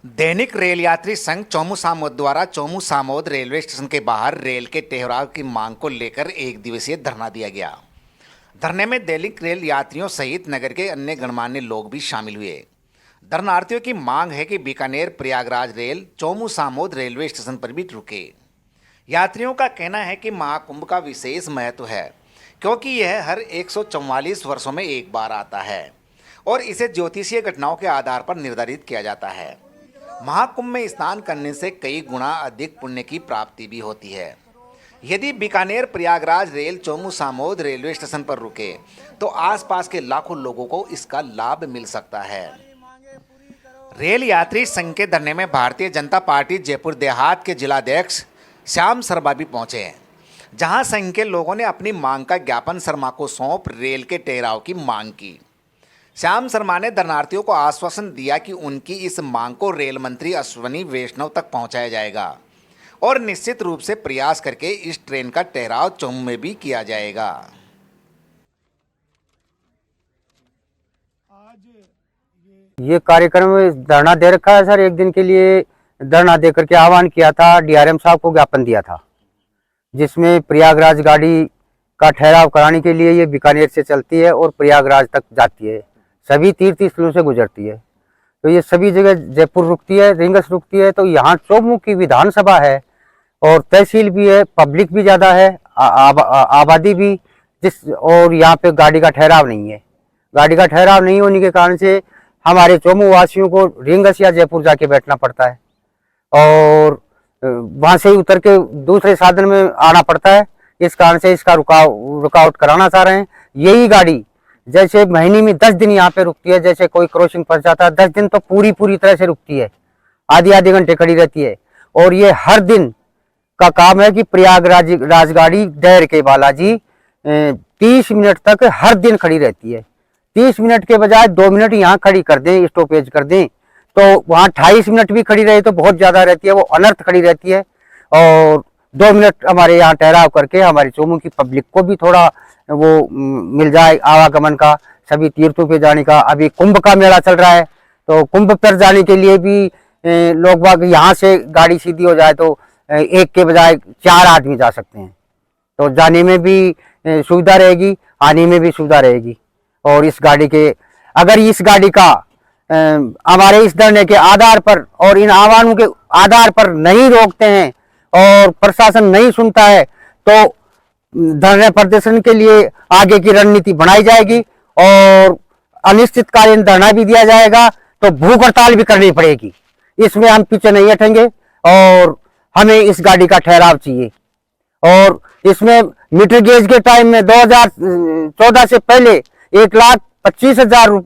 दैनिक rail यात्री संघ चौमू सामोद द्वारा चौमू सामोद रेलवे स्टेशन के बाहर रेल के ठहराव की मांग को लेकर एक दिवसीय धरना दिया गया। धरने में दैनिक रेल यात्रियों सहित नगर के अन्य गणमान्य लोग भी शामिल हुए। धरनार्थियों की मांग है कि Bikaner Prayagraj rail Chomu Samode railway station पर भी रुके। यात्रियों का कहना है कि महाकुंभ का विशेष महत्व है, क्योंकि यह हर 144 वर्षों में एक बार आता है और इसे ज्योतिषीय घटनाओं के आधार पर निर्धारित किया जाता है। महाकुंभ में स्नान करने से कई गुना अधिक पुण्य की प्राप्ति भी होती है। यदि Bikaner Prayagraj rail Chomu Samode railway station पर रुके तो आसपास के लाखों लोगों को इसका लाभ मिल सकता है। रेल यात्री संघ के धरने में भारतीय जनता पार्टी जयपुर देहात के जिलाध्यक्ष श्याम शर्मा भी पहुंचे, जहां संघ के लोगों ने अपनी मांग का ज्ञापन शर्मा को सौंप रेल के ठहराव की मांग की। श्याम शर्मा ने धरनार्थियों को आश्वासन दिया कि उनकी इस मांग को रेल मंत्री अश्विनी वैष्णव तक पहुंचाया जाएगा और निश्चित रूप से प्रयास करके इस ट्रेन का ठहराव चौमू में भी किया जाएगा। ये कार्यक्रम में धरना दे रखा है सर। एक दिन के लिए धरना दे करके आह्वान किया था, डीआरएम साहब को ज्ञापन दिया था, जिसमें प्रयागराज गाड़ी का ठहराव कराने के लिए ये बीकानेर से चलती है और प्रयागराज तक जाती है, सभी तीर्थ स्थलों से गुजरती है। तो ये सभी जगह जयपुर रुकती है, रिंगस रुकती है। तो यहाँ चौमू की विधानसभा है और तहसील भी है, पब्लिक भी ज़्यादा है, आबादी भी, और यहाँ पे गाड़ी का ठहराव नहीं है। गाड़ी का ठहराव नहीं होने के कारण से हमारे चौमू वासियों को रिंगस या जयपुर जाके बैठना पड़ता है और वहाँ से उतर के दूसरे साधन में आना पड़ता है। इस कारण से इसका रुकावट कराना चाह रहे हैं। यही गाड़ी जैसे महीने में 10 दिन यहाँ पे रुकती है, जैसे कोई क्रॉसिंग फंस जाता है 10 दिन तो पूरी तरह से रुकती है, आधे घंटे खड़ी रहती है। और ये हर दिन का काम है कि प्रयागराज राजगाड़ी डैर के बालाजी 30 मिनट तक हर दिन खड़ी रहती है। 30 मिनट के बजाय 2 मिनट यहाँ खड़ी कर दें, स्टॉपेज कर दें, तो वहाँ 28 मिनट भी खड़ी रहे तो बहुत ज़्यादा रहती है, वो अनर्थ खड़ी रहती है। और 2 मिनट हमारे यहाँ ठहराव करके हमारे चौमू की पब्लिक को भी थोड़ा वो मिल जाए आवागमन का, सभी तीर्थों पे जाने का। अभी कुंभ का मेला चल रहा है तो कुंभ पर जाने के लिए भी लोग बाग यहाँ से गाड़ी सीधी हो जाए तो एक के बजाय 4 आदमी जा सकते हैं। तो जाने में भी सुविधा रहेगी, आने में भी सुविधा रहेगी। और इस गाड़ी के अगर इस गाड़ी का हमारे इस धरने के आधार पर और इन आह्वानों के आधार पर नहीं रोकते हैं और प्रशासन नहीं सुनता है तो धरने प्रदर्शन के लिए आगे की रणनीति बनाई जाएगी और अनिश्चितकालीन धरना भी दिया जाएगा, तो भूख हड़ताल भी करनी पड़ेगी। इसमें हम पीछे नहीं हटेंगे और हमें इस गाड़ी का ठहराव चाहिए। और इसमें मीटर गेज के टाइम में 2014 से पहले 1,25,000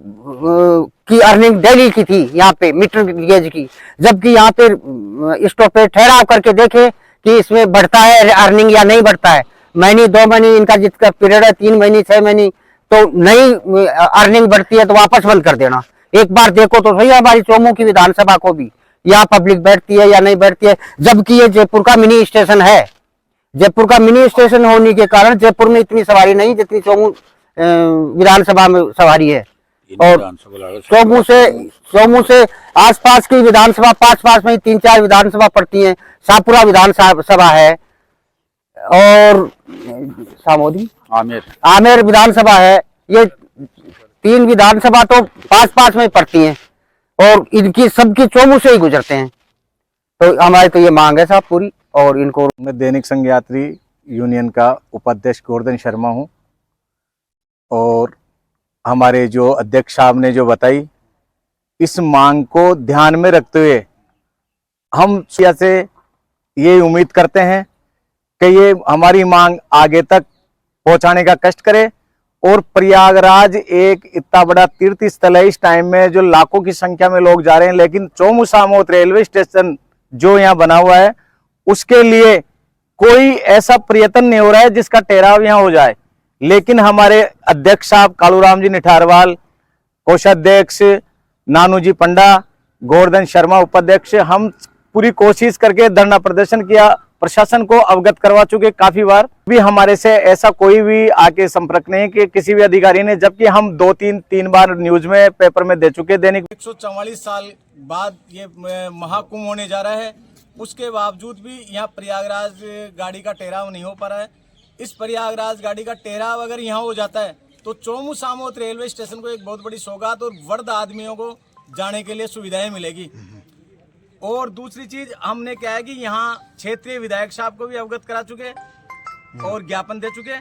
की अर्निंग डेली की थी यहाँ पे मीटर गेज की, जबकि यहाँ पे स्टॉपेज ठहराव करके देखे कि इसमें बढ़ता है अर्निंग या नहीं बढ़ता है। महीने 2 महीने इनका जितना पीरियड है, 3 महीने 6 महीने, तो नहीं अर्निंग बढ़ती है तो वापस बंद कर देना। एक बार देखो तो सही हमारी चौमू की विधानसभा को भी यहाँ पब्लिक बैठती है या नहीं बैठती है, जबकि ये जयपुर का मिनी स्टेशन है। जयपुर का मिनी स्टेशन होने के कारण जयपुर में इतनी सवारी नहीं जितनी चौमू विधानसभा में सवारी है। और चौमू से आसपास की विधानसभा 5 में 3-4 विधानसभा पड़ती हैं। शाहपुरा विधानसभा है और सामोदी आमेर विधानसभा है। ये 3 विधानसभा तो 5 में पड़ती हैं और इनकी सबकी चौमू से ही गुजरते हैं। तो हमारी तो ये मांग है साहब पूरी। और इनको मैं दैनिक संघ यात्री यूनियन का उपाध्यक्ष गोवर्धन शर्मा हूँ और हमारे जो अध्यक्ष साहब ने जो बताई, इस मांग को ध्यान में रखते हुए हम से ये उम्मीद करते हैं कि ये हमारी मांग आगे तक पहुंचाने का कष्ट करे। और प्रयागराज एक इतना बड़ा तीर्थ स्थल है, इस टाइम में जो लाखों की संख्या में लोग जा रहे हैं, लेकिन चौमू सामोद रेलवे स्टेशन जो यहाँ बना हुआ है उसके लिए कोई ऐसा प्रयत्न नहीं हो रहा है जिसका ठहराव यहाँ हो जाए। लेकिन हमारे अध्यक्ष साहब कालूराम जी निठारवाल, कोषाध्यक्ष नानू जी पंडा, गोवर्धन शर्मा उपाध्यक्ष, हम पूरी कोशिश करके धरना प्रदर्शन किया प्रशासन को अवगत करवा चुके काफी बार। भी हमारे से ऐसा कोई भी आके संपर्क नहीं कि किसी भी अधिकारी ने, जबकि हम 2-3 बार न्यूज में पेपर में दे चुके। दैनिक 144 साल बाद ये महाकुंभ होने जा रहा है, उसके बावजूद भी यहाँ प्रयागराज गाड़ी का ठहराव नहीं हो पा रहा है। इस प्रयागराज गाड़ी का ठहराव अगर यहाँ हो जाता है तो चोमू सामोद रेलवे स्टेशन को एक बहुत बड़ी सौगात और वृद्ध आदमियों को जाने के लिए सुविधाएं मिलेगी। और दूसरी चीज हमने क्या है कि यहाँ क्षेत्रीय विधायक साहब को भी अवगत करा चुके और ज्ञापन दे चुके।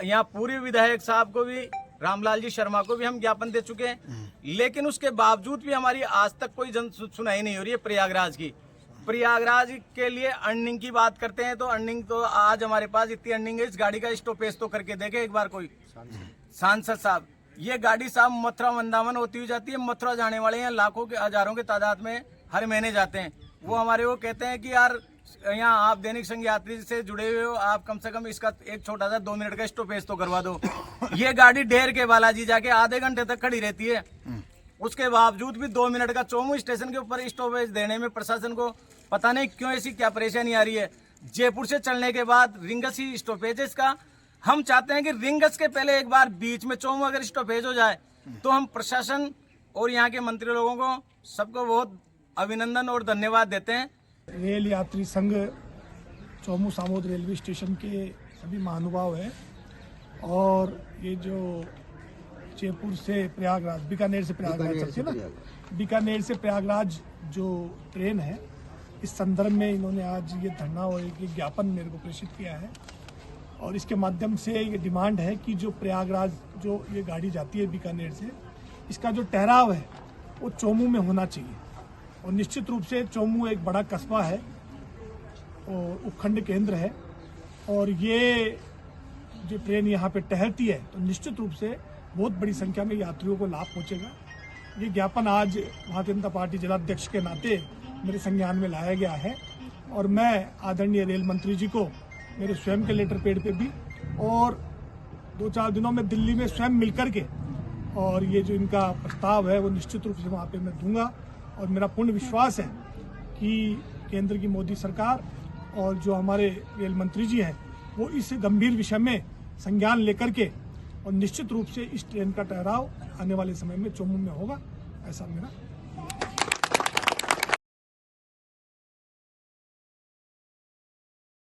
यहाँ पूर्व विधायक साहब को भी, रामलाल जी शर्मा को भी हम ज्ञापन दे चुके हैं, लेकिन उसके बावजूद भी हमारी आज तक कोई जन सुनाई नहीं हो रही है प्रयागराज की। प्रयागराज के लिए अर्निंग की बात करते हैं तो अर्निंग तो आज हमारे पास इतनी अर्निंग है, इस गाड़ी का स्टॉपेज तो करके देखे एक बार कोई सांसद साहब। ये गाड़ी साहब मथुरा वृंदावन होती हुई जाती है, मथुरा जाने वाले हैं लाखों के हजारों के तादाद में हर महीने जाते हैं। वो हमारे वो कहते हैं कि यार यहाँ आप दैनिक संघ यात्री से जुड़े हुए हो, आप कम से कम इसका एक छोटा सा 2 मिनट का स्टॉपेज तो करवा दो। ये गाड़ी ढेर के बालाजी जाके आधे घंटे तक खड़ी रहती है, उसके बावजूद भी 2 मिनट का चोमू स्टेशन के ऊपर स्टॉपेज देने में प्रशासन को पता नहीं क्यों ऐसी क्या परेशानी आ रही है। जयपुर से चलने के बाद रिंगस ही स्टॉपेज है इसका। हम चाहते हैं कि रिंगस के पहले एक बार बीच में चोमू अगर स्टॉपेज हो जाए तो हम प्रशासन और यहाँ के मंत्री लोगों को सबको बहुत अभिनंदन और धन्यवाद देते हैं। रेल यात्री संघ चोमू सामोद रेलवे स्टेशन के सभी महानुभाव हैं और ये जो जयपुर से प्रयागराज, बीकानेर से प्रयागराज चलती है ना, बीकानेर से प्रयागराज जो ट्रेन है, इस संदर्भ में इन्होंने आज ये धरना और एक ज्ञापन मेरे को प्रेषित किया है और इसके माध्यम से ये डिमांड है कि जो प्रयागराज जो ये गाड़ी जाती है बीकानेर से, इसका जो ठहराव है वो चोमू में होना चाहिए। और निश्चित रूप से चोमू एक बड़ा कस्बा है और उपखंड केंद्र है और ये जो ट्रेन यहाँ पे ठहरती है तो निश्चित रूप से बहुत बड़ी संख्या में यात्रियों को लाभ पहुँचेगा। ये ज्ञापन आज भारतीय जनता पार्टी जिलाध्यक्ष के नाते मेरे संज्ञान में लाया गया है और मैं आदरणीय रेल मंत्री जी को मेरे स्वयं के लेटर पैड पे भी और 2-4 दिनों में दिल्ली में स्वयं मिलकर के और ये जो इनका प्रस्ताव है वो निश्चित रूप से वहाँ पे मैं दूंगा। और मेरा पूर्ण विश्वास है कि केंद्र की मोदी सरकार और जो हमारे रेल मंत्री जी हैं वो इस गंभीर विषय में संज्ञान लेकर के और निश्चित रूप से इस ट्रेन का ठहराव आने वाले समय में चोमू में होगा, ऐसा मेरा